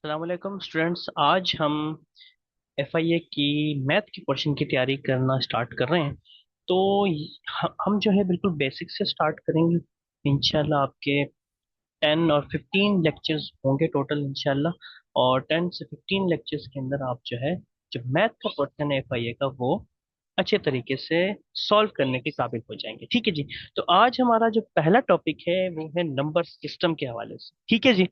अस्सलाम वालेकुम स्टूडेंट्स। आज हम एफआईए की मैथ की क्वेश्चन की तैयारी करना स्टार्ट कर रहे हैं। तो हम जो है बिल्कुल बेसिक से स्टार्ट करेंगे। इंशाल्लाह आपके 10 और 15 लेक्चर्स होंगे टोटल इंशाल्लाह। और 10 से 15 लेक्चर्स के अंदर आप जो है जो मैथ का क्वेश्चन है एफआईए का वो अच्छे तरीके से सॉल्व करने के काबिल हो जाएंगे। ठीक है जी। तो आज हमारा जो पहला टॉपिक है वो है नंबर सिस्टम के हवाले से। ठीक है जी।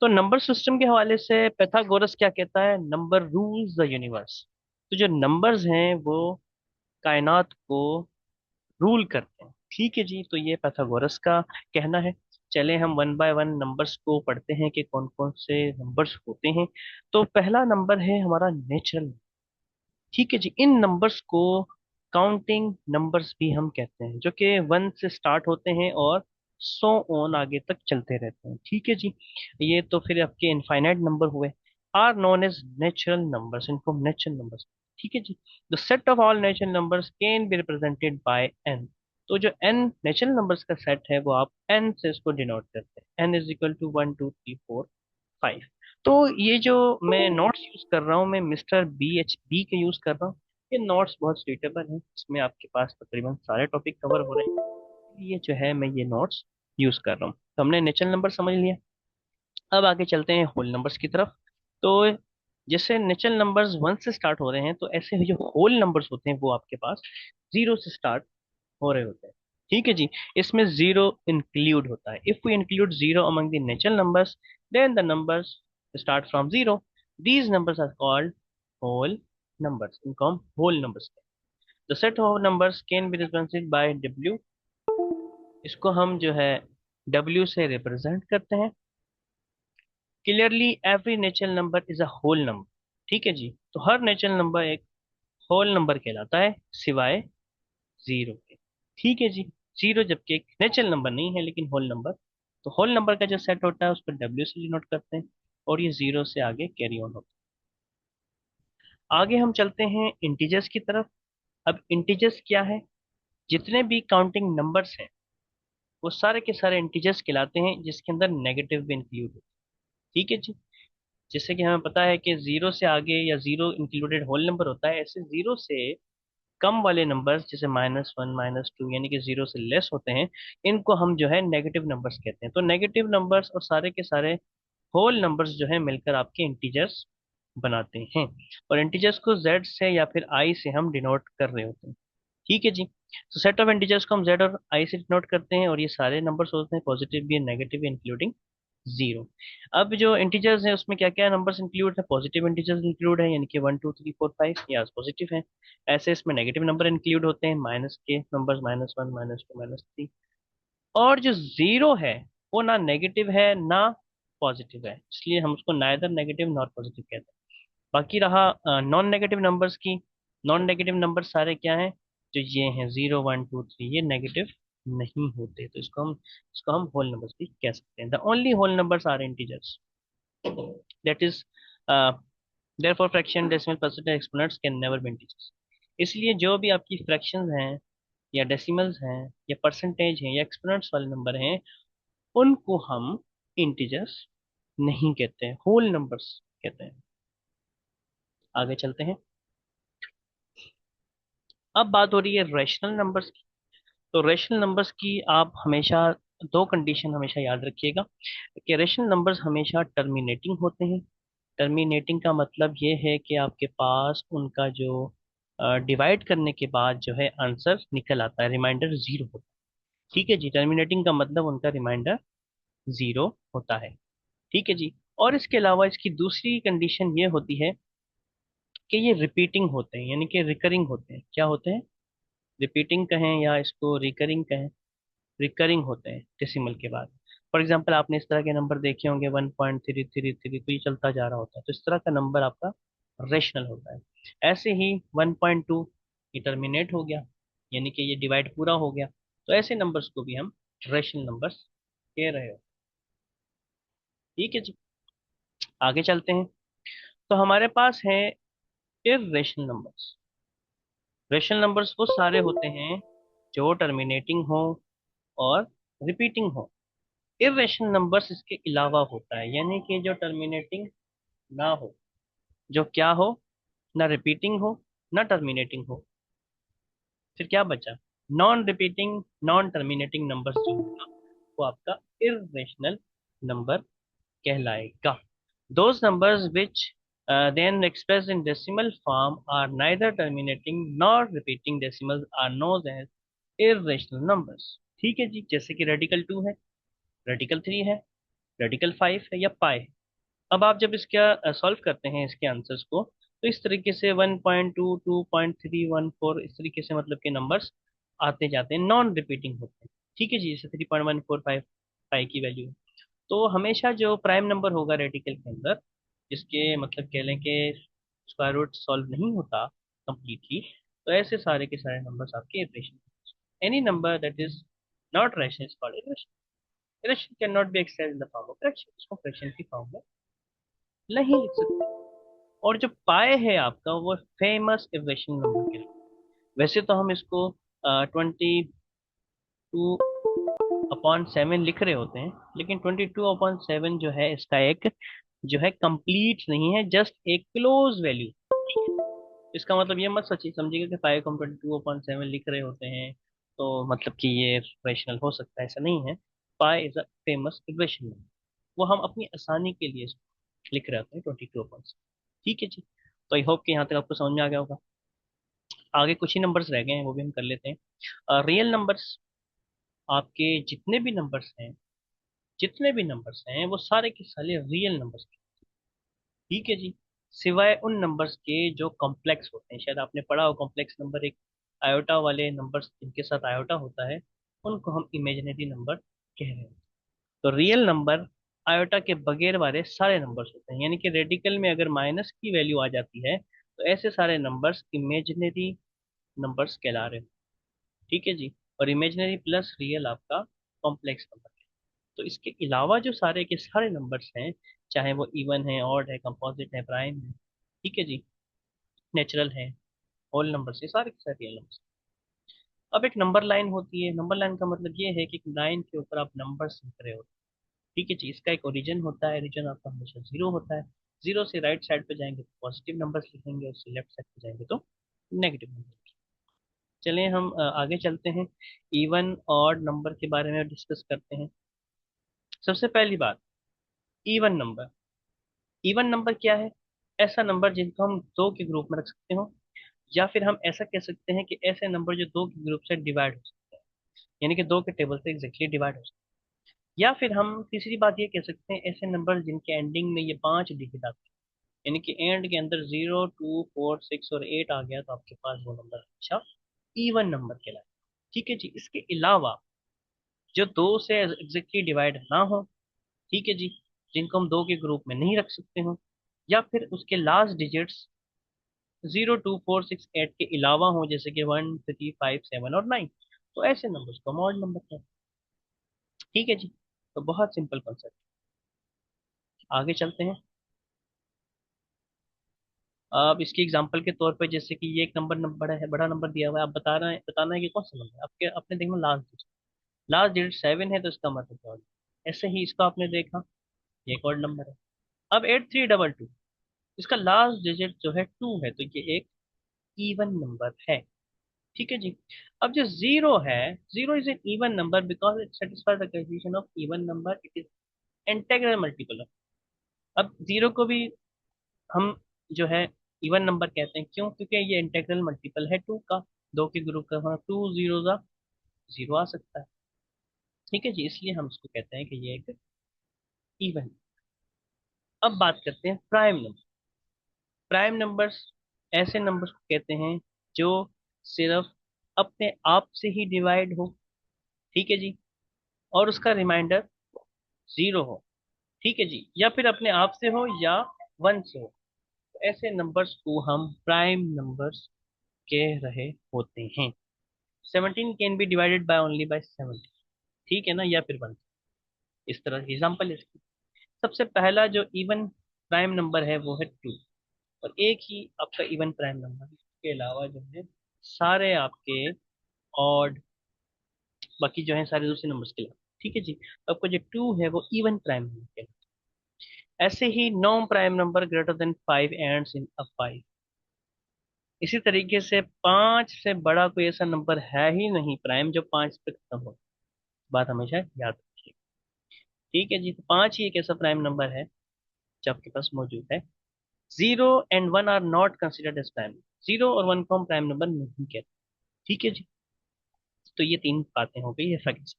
तो नंबर सिस्टम के हवाले से पैथागोरस क्या कहता है? Number rules the universe. तो जो नंबर्स हैं वो कायनात को रूल करते हैं। ठीक है जी। तो ये पैथागोरस का कहना है। चले हम वन बाय वन नंबर्स को पढ़ते हैं कि कौन कौन से नंबर्स होते हैं। तो पहला नंबर है हमारा नेचुरल। ठीक है जी। इन नंबर्स को काउंटिंग नंबर्स भी हम कहते हैं, जो कि 1 से स्टार्ट होते हैं और सो ऑन आगे तक चलते रहते हैं। ठीक है जी। ये तो फिर आपके इनफाइनाइट नंबर हुए। Are known as natural numbers, इनको नेचुरल नंबर्स। ठीक है जी। The set of all natural numbers can be represented by N. तो जो एन नेचुरल नंबर्स का सेट है वो आप एन से इसको डिनोट करते हैं। N is equal to 1 2 3 4 5। तो ये जो मैं नोट्स यूज कर रहा हूँ, मैं मिस्टर बी के यूज कर रहा हूँ। ये नोट्स बहुत सुइटेबल हैं, इसमें आपके पास तकरीबन सारे टॉपिक कवर हो रहे हैं। ये जो है मैं ये नोट्स यूज कर रहा हूँ। तो हमने नेचुरल नंबर समझ लिया। अब आगे चलते हैं होल नंबर्स की तरफ। तो जैसे नेचुरल नंबर्स 1 से स्टार्ट हो रहे हैं, तो ऐसे जो होल नंबर्स होते हैं वो आपके पास 0 से स्टार्ट हो रहे होते हैं। ठीक है जी। इसमें जीरो इंक्लूड होता है। If we include zero among the natural numbers, then the numbers start from zero. These numbers are called whole numbers. इनको हम होल नंबर्स कहते हैं। The set of numbers can be represented by W. इसको हम जो है W से represent करते हैं। Clearly every natural number is a whole number. ठीक है जी। तो हर नेचुरल नंबर एक होल नंबर कहलाता है, सिवाय जीरो के। ठीक है जी। जीरो जबकि एक नेचुरल नंबर नहीं है लेकिन होल नंबर। तो होल नंबर का जो सेट होता है उसको डब्ल्यू से डिनोट करते हैं। और ये जीरो से आगे कैरी ऑन होता है। आगे हम चलते हैं इंटीजर्स की तरफ। अब इंटीजर्स क्या है? जितने भी काउंटिंग नंबर्स हैं वो सारे के सारे इंटीजर्स कहलाते हैं, जिसके अंदर नेगेटिव भी इंक्लूड है। ठीक है जी। जैसे कि हमें पता है कि जीरो से आगे या जीरो इंक्लूडेड होल नंबर होता है, ऐसे जीरो से कम वाले नंबर्स जैसे -1 -2 यानी कि जीरो से लेस होते हैं, इनको हम जो है नेगेटिव नंबर्स कहते हैं। तो नेगेटिव नंबर्स और सारे के सारे होल नंबर्स जो है मिलकर आपके इंटीजर्स बनाते हैं। और इंटीजर्स को जेड से या फिर आई से हम डिनोट कर रहे होते हैं। ठीक है जी। तो सेट ऑफ इंटीजर्स को हम जेड और आई से डिनोट करते हैं, और ये सारे नंबर्स होते हैं पॉजिटिव भी नेगेटिव भी इंक्लूडिंग जीरो। अब जो इंटीजर्स हैं उसमें क्या क्या नंबर्स इंक्लूड है? पॉजिटिव इंटीजर्स इंक्लूड है, यानी कि 1 2 3 4 5 ये पॉजिटिव है। ऐसे इसमें नेगेटिव नंबर इंक्लूड होते हैं, माइनस के नंबर्स -1 -2 -3। और जो जीरो है वो ना नेगेटिव है ना पॉजिटिव है, इसलिए हम उसको नाइदर नेगेटिव नॉर पॉजिटिव कहते हैं। बाकी रहा नॉन नेगेटिव नंबर्स की। नॉन नेगेटिव नंबर सारे क्या हैं? जो ये हैं 0 1 2 3, ये नेगेटिव नहीं होते, तो इसको हम होल नंबर्स भी कह सकते हैं। The only whole numbers are integers, that is therefore fraction decimal percentage exponents can never be integers. इसलिए जो भी आपकी फ्रैक्शंस हैं या डेसिमल्स हैं या परसेंटेज हैं या एक्सपोनेंट्स वाले नंबर हैं, उनको हम इंटीजर्स नहीं कहते हैं, होल नंबर्स कहते हैं। आगे चलते हैं। अब बात हो रही है रैशनल नंबर्स की। तो रैशनल नंबर्स की आप हमेशा दो कंडीशन हमेशा याद रखिएगा कि रैशनल नंबर्स हमेशा टर्मिनेटिंग होते हैं। टर्मिनेटिंग का मतलब ये है कि आपके पास उनका जो डिवाइड करने के बाद जो है आंसर निकल आता है, रिमाइंडर जीरो होता है। ठीक है जी। टर्मिनेटिंग का मतलब उनका रिमाइंडर जीरो होता है। ठीक है जी। और इसके अलावा इसकी दूसरी कंडीशन ये होती है कि ये रिपीटिंग होते हैं, यानी कि रिकरिंग होते हैं। क्या होते हैं? रिपीटिंग कहें या इसको रिकरिंग कहें, रिकरिंग होते हैं डेसिमल के बाद। फॉर एग्जाम्पल आपने इस तरह के नंबर देखे होंगे 1.333, तो ये चलता जा रहा होता है, तो इस तरह का नंबर आपका रेशनल होता है। ऐसे ही 1.2 ये टर्मिनेट हो गया, यानी कि ये डिवाइड पूरा हो गया, तो ऐसे नंबर्स को भी हम रेशनल नंबर्स कह रहे हो। ठीक है जी। आगे चलते हैं। तो हमारे पास है इर्रेशनल नंबर्स। रेशनल नंबर्स वो सारे होते हैं जो टर्मिनेटिंग हो और रिपीटिंग हो। इर्रेशनल नंबर्स इसके अलावा होता है, यानी कि जो टर्मिनेटिंग ना हो, जो क्या हो, ना रिपीटिंग हो ना टर्मिनेटिंग हो। फिर क्या बचा? Non repeating non terminating numbers जो होगा वो आपका इर्रेशनल नंबर कहलाएगा। Those numbers which then expressed in decimal form are neither terminating nor repeating decimals are known as irrational numbers। ठीक है जी, जैसे कि रेडिकल 2 है, रेडिकल 3 है, रेडिकल 5 है या पाई है। अब आप जब इसका सॉल्व करते हैं इसके आंसर्स को, तो इस तरीके से 1.2, 2.314 इस तरीके से मतलब के नंबर्स आते जाते हैं, नॉन रिपीटिंग होते हैं। ठीक है जी, जैसे 3.145 पाई की वैल्यू। तो हमेशा जो प्राइम नंबर होगा रेडिकल के अंदर, जिसके मतलब कह लें कि स्क्वायर रूट सॉल्व नहीं होता कंप्लीटली, तो ऐसे सारे के सारे नंबर्स आपके irrational. Any number that is not rational is called irrational. Irrational can not be expressed in the form of fraction, इसको फ्रैक्शन की फॉर्म में नहीं लिख सकते। और जो पाए है आपका वो फेमस इरेशनल नंबर के। वैसे तो हम इसको 22/7 लिख रहे होते हैं, लेकिन 22/7 जो है इसका एक जो है कंप्लीट नहीं है, जस्ट एक क्लोज वैल्यू। इसका मतलब ये मत सोचिए समझिएगा कि 5 को हम 22/7 लिख रहे होते हैं तो मतलब कि ये रेशनल हो सकता है, ऐसा नहीं है। Pi is a famous equation. वो हम अपनी आसानी के लिए इसको लिख रहे होते हैं 22/7। ठीक है जी। तो आई होप कि यहाँ तक आपको समझ में आ गया होगा। आगे कुछ ही नंबर्स रह गए हैं, वो भी हम कर लेते हैं। रियल नंबर्स, आपके जितने भी नंबर्स हैं वो सारे के सारे रियल नंबर्स। ठीक है जी। सिवाय उन नंबर्स के जो कॉम्प्लेक्स होते हैं, शायद आपने पढ़ा हो कॉम्प्लेक्स नंबर, एक आयोटा वाले नंबर्स जिनके साथ आयोटा होता है उनको हम इमेजिनरी नंबर कह रहे हैं। तो रियल नंबर आयोटा के बगैर वाले सारे नंबर्स होते हैं, यानी कि रेडिकल में अगर माइनस की वैल्यू आ जाती है तो ऐसे सारे नंबर्स इमेजिनरी नंबर्स कहला रहे हैं। ठीक है जी। और इमेजिनरी प्लस रियल आपका कॉम्प्लेक्स नंबर। तो इसके अलावा जो सारे के सारे नंबर्स हैं, चाहे वो इवन है, ऑड है, कंपोजिट है, प्राइम है, ठीक है जी, नेचुरल है, होल नंबर्स, ये सारे के सारे रियल नंबर्स। अब एक नंबर लाइन होती है। नंबर लाइन का मतलब ये है कि एक लाइन के ऊपर आप नंबर्स लिख रहे हो। ठीक है जी। इसका एक ओरिजिन होता है, ओरिजिन आपका हमेशा जीरो होता है। जीरो से राइट साइड पे जाएंगे तो पॉजिटिव नंबर्स लिखेंगे, उससे लेफ्ट साइड पे जाएंगे तो नेगेटिव नंबर। चलिए हम आगे चलते हैं, इवन ऑड नंबर के बारे में डिस्कस करते हैं। सबसे पहली बात, इवन नंबर। इवन नंबर क्या है? ऐसा नंबर जिनको हम दो के ग्रुप में रख सकते हो, या फिर हम ऐसा कह सकते हैं कि ऐसे नंबर जो दो के ग्रुप से डिवाइड हो सकते हैं, यानी कि दो के टेबल से एग्जैक्टली डिवाइड हो सकते हैं। या फिर हम तीसरी बात ये कह सकते हैं, ऐसे नंबर जिनके एंडिंग में ये 5 डिजिट आते हैं, यानी कि एंड के अंदर 0, 2, 4, 6 और 8 आ गया तो आपके पास वो नंबर अच्छा इवन नंबर कहलाए। ठीक है जी। इसके अलावा जो दो से एग्जैक्टली डिवाइड ना हो, ठीक है जी, जिनको हम दो के ग्रुप में नहीं रख सकते हो, या फिर उसके लास्ट डिजिट्स 0, 2, 4, 6, 8 के अलावा हो, जैसे कि 1, 3, 5, 7 और 9, तो ऐसे नंबर्स को हम ऑड नंबर कहते हैं। ठीक है जी। तो बहुत सिंपल कॉन्सेप्ट। आगे चलते हैं। अब इसकी एग्जांपल के तौर पे, जैसे कि ये एक नंबर बड़ा नंबर दिया हुआ है, आप बताना है कि कौन सा नंबर है आपके, आपने देखना लास्ट डिजिट 7 है तो इसका मतलब ऑड। ऐसे ही इसका आपने देखा, ये एक ऑड नंबर है। अब 8322, इसका लास्ट डिजिट जो है 2 है, तो ये एक इवन नंबर है। ठीक है जी। अब जो जीरो है, zero is an even number because it satisfy the condition of even number, it is integral multiple. अब जीरो को भी हम जो है इवन नंबर कहते हैं, क्यों? क्योंकि ये इंटीग्रल मल्टीपल है टू का, दो के ग्रुप का, हाँ, टू जीरो का जीरो आ सकता है। ठीक है जी, इसलिए हम इसको कहते हैं कि ये एक इवन। अब बात करते हैं प्राइम नंबर। प्राइम नंबर्स ऐसे नंबर्स को कहते हैं जो सिर्फ अपने आप से ही डिवाइड हो, ठीक है जी, और उसका रिमाइंडर जीरो हो। ठीक है जी, या फिर अपने आप से हो या वन से हो, तो ऐसे नंबर्स को हम प्राइम नंबर्स कह रहे होते हैं। 17 can be divided by only by 17, ठीक है ना, या फिर वन। इस तरह की एग्जांपल है इसकी। सबसे पहला जो इवन प्राइम नंबर है वो है 2, और एक ही आपका इवन प्राइम नंबर है। इसके अलावा जो है सारे आपके ऑड, बाकी जो है सारे दूसरे नंबर्स के अलावा। ठीक है जी। तो आपका जो 2 है वो इवन प्राइम नंबर है। ऐसे ही non prime number greater than 5 ends in a 5। इसी तरीके से 5 से बड़ा कोई ऐसा नंबर है ही नहीं प्राइम जो 5 पे खत्म हो। बात हमेशा याद रखिए। ठीक है जी, तो 5 ही एक ऐसा प्राइम नंबर है जो आपके पास मौजूद है। 0 and 1 are not considered as prime. 0 और 1 को हम प्राइम नंबर नहीं कहते। ठीक है जी, तो ये तीन बातें हो गई है फैक्ट्स।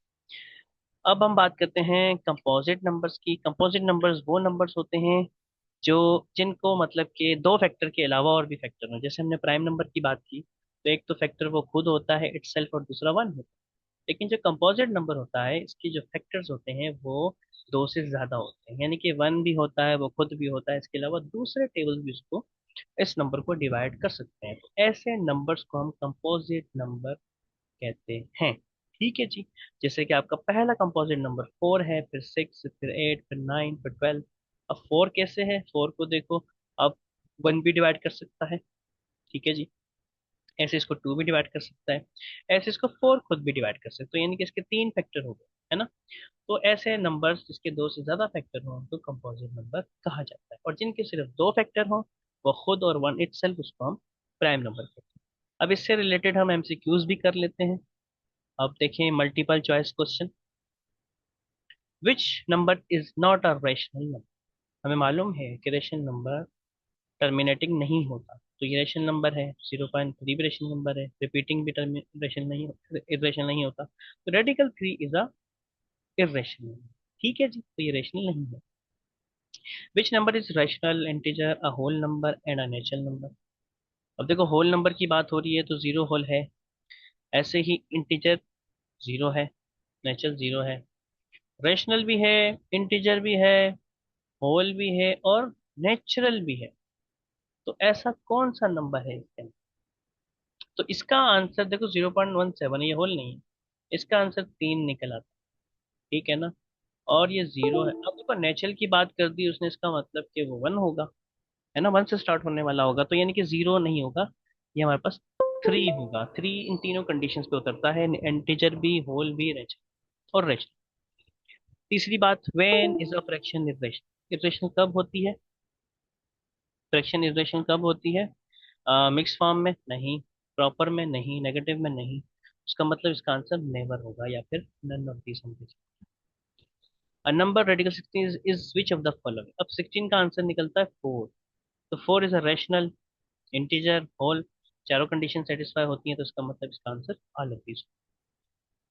अब हम बात करते हैं कंपोजिट नंबर्स की। कंपोजिट नंबर्स वो नंबर्स होते हैं जो जिनको मतलब कि दो फैक्टर के अलावा और भी फैक्टर हो। जैसे हमने प्राइम नंबर की बात की, तो एक तो फैक्टर वो खुद होता है इटसेल्फ, और दूसरा 1 होता है। लेकिन जो कंपोजिट नंबर होता है, इसके जो फैक्टर्स होते हैं वो दो से ज्यादा होते हैं। यानी कि 1 भी होता है, वो खुद भी होता है, इसके अलावा दूसरे टेबल भी उसको, इस नंबर को डिवाइड कर सकते हैं। तो ऐसे नंबर्स को हम कंपोजिट नंबर कहते हैं। ठीक है जी। जैसे कि आपका पहला कंपोजिट नंबर 4 है, फिर 6, फिर 8, फिर 9, फिर 12। अब 4 कैसे है? 4 को देखो, अब 1 भी डिवाइड कर सकता है। ठीक है जी। ऐसे इसको 2 भी डिवाइड कर सकता है, ऐसे इसको 4 खुद भी डिवाइड कर सकते हो। तो यानी कि इसके तीन फैक्टर हो गए, है ना। तो ऐसे नंबर्स जिसके दो से ज्यादा फैक्टर हो उनको कंपोजिट नंबर कहा जाता है, और जिनके सिर्फ दो फैक्टर हो, वो खुद और 1 इटसेल्फ, उसको हम प्राइम नंबर कहते हैं। अब इससे रिलेटेड हम एमसीक्यूज भी कर लेते हैं। अब देखें multiple choice question. Which number is not a rational number? हमें मालूम है कि रेशनल नंबर टर्मिनेटिंग नहीं होता, तो ये रेशनल नंबर है। 0.3 भी रेशनल नंबर है, रिपीटिंग भी रेशनल नहीं, इरेशनल नहीं होता। तो रेडिकल 3 इज अ इरेशनल। ठीक है जी, तो ये रेशनल नहीं है। Which number is rational integer, a whole number and a natural number? अब देखो, होल नंबर की बात हो रही है तो जीरो होल है, ऐसे ही इंटीजर जीरो है, नेचुरल जीरो है, रैशनल भी है, इंटीजर भी है, होल भी है, और नेचुरल भी है। तो ऐसा कौन सा नंबर है इसके अंदर? तो इसका आंसर देखो 0.17, ये होल नहीं है। इसका आंसर 3 निकल आता है। ठीक है ना। और ये जीरो है। अब देखो, नेचुरल की बात कर दी उसने, इसका मतलब कि वो 1 होगा, है ना, 1 से स्टार्ट होने वाला होगा। तो यानी कि जीरो नहीं होगा, ये हमारे पास 3 होगा। 3 इन तीनों कंडीशंस पे उतरता है, इंटीजर भी, होल भी, रेशनल और रेशनल। तीसरी बात, when is a fraction irrational? Irrational कब होती है? फ्रैक्शन इरेशनल कब होती है? मिक्स फॉर्म में नहीं, प्रॉपर में नहीं, नेगेटिव में नहीं। उसका मतलब इसका आंसर नेवर होगा, या फिर नन ऑफ दीस हम। A number radical 16 is which of the following? अब 16 का आंसर निकलता है 4। तो 4 is a rational, integer, whole, चारों कंडीशन सेटिस्फाई होती हैं, तो इसका मतलब इसका answer all of these.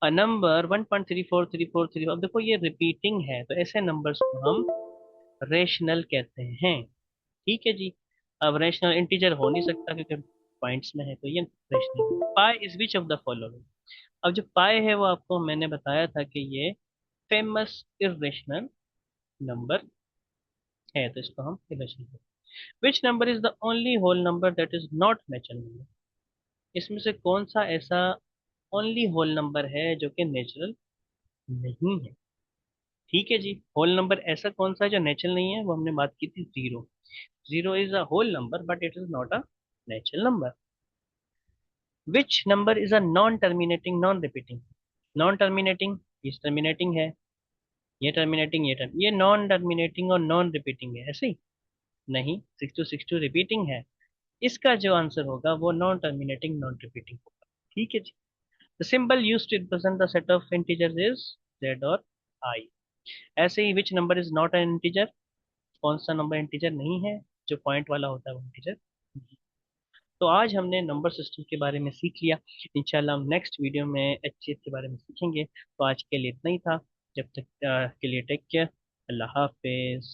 A number 1.343434, अब देखो ये रिपीटिंग है, तो ऐसे नंबर्स को हम रेशनल कहते हैं। ठीक है जी। अब रेशनल इंटीजर हो नहीं सकता क्योंकि पॉइंट्स में है, तो ये rational. Pi is which of the following? अब जो पाई है वो आपको मैंने बताया था कि ये फेमस इरेशनल नंबर है, तो इसको हम इरेशनल कहते हैं। Which number is the only whole number that is not natural number? इसमें से कौन सा ऐसा ओनली होल नंबर है जो कि नेचुरल नहीं है? ठीक है जी। होल नंबर ऐसा कौन सा है जो नेचुरल नहीं है? वो हमने बात की थी zero. Zero is a whole number but it is not a natural number. Which number is a non terminating non repeating? Non terminating, इस टर्मिनेटिंग है, ये टर्मिनेटिंग, ये नॉन टर्मिनेटिंग और नॉन रिपीटिंग है, ऐसे ही नहीं। 6 to 6 रिपीटिंग है। इसका जो आंसर होगा वो नॉन टर्मिनेटिंग नॉन रिपीटिंग होगा। ठीक है जी। The symbol used to represent the set of integers is Z और आई। ऐसे ही which number is not an integer? कौन सा नंबर इंटीजर नहीं है? जो पॉइंट वाला होता है वो इंटीजर। तो आज हमने नंबर सिस्टम के बारे में सीख लिया। इंशाल्लाह हम नेक्स्ट वीडियो में एचसीएफ के बारे में सीखेंगे। तो आज के लिए इतना ही था। जब तक के लिए टेक केयर। अल्लाह हाफिज।